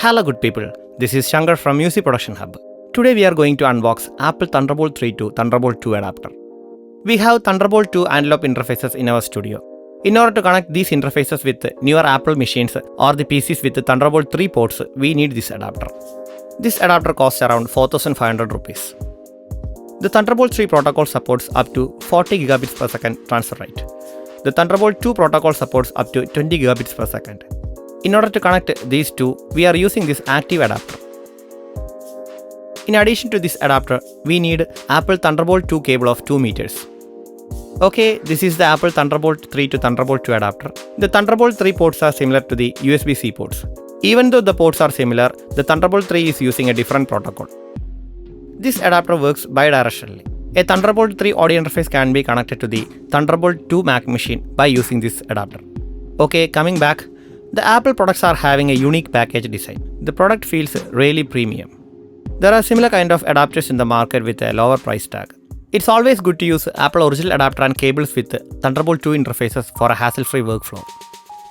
Hello good people, this is Shankar from Music Production Hub. Today we are going to unbox Apple Thunderbolt 3 to Thunderbolt 2 adapter. We have Thunderbolt 2 analog interfaces in our studio. In order to connect these interfaces with newer Apple machines or the PCs with the Thunderbolt 3 ports, we need this adapter. This adapter costs around 4,500 rupees. The Thunderbolt 3 protocol supports up to 40 gigabits per second transfer rate. The Thunderbolt 2 protocol supports up to 20 gigabits per second. In order to connect these two, we are using this active adapter. In addition to this adapter, we need Apple Thunderbolt 2 cable of 2 meters. Okay, this is the Apple Thunderbolt 3 to Thunderbolt 2 adapter. The Thunderbolt 3 ports are similar to the USB-C ports. Even though the ports are similar, the Thunderbolt 3 is using a different protocol. This adapter works bidirectionally. A Thunderbolt 3 audio interface can be connected to the Thunderbolt 2 Mac machine by using this adapter. Okay, coming back, the Apple products are having a unique package design. The product feels really premium. There are similar kind of adapters in the market with a lower price tag. It's always good to use Apple original adapter and cables with Thunderbolt 2 interfaces for a hassle-free workflow.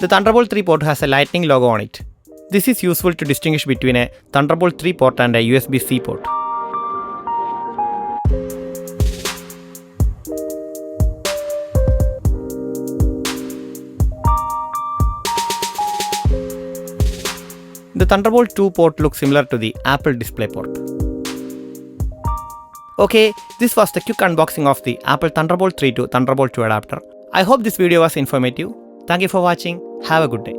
The Thunderbolt 3 port has a lightning logo on it. This is useful to distinguish between a Thunderbolt 3 port and a USB-C port. The Thunderbolt 2 port looks similar to the Apple display port. Okay, this was the quick unboxing of the Apple Thunderbolt 3 to Thunderbolt 2 adapter. I hope this video was informative. Thank you for watching. Have a good day.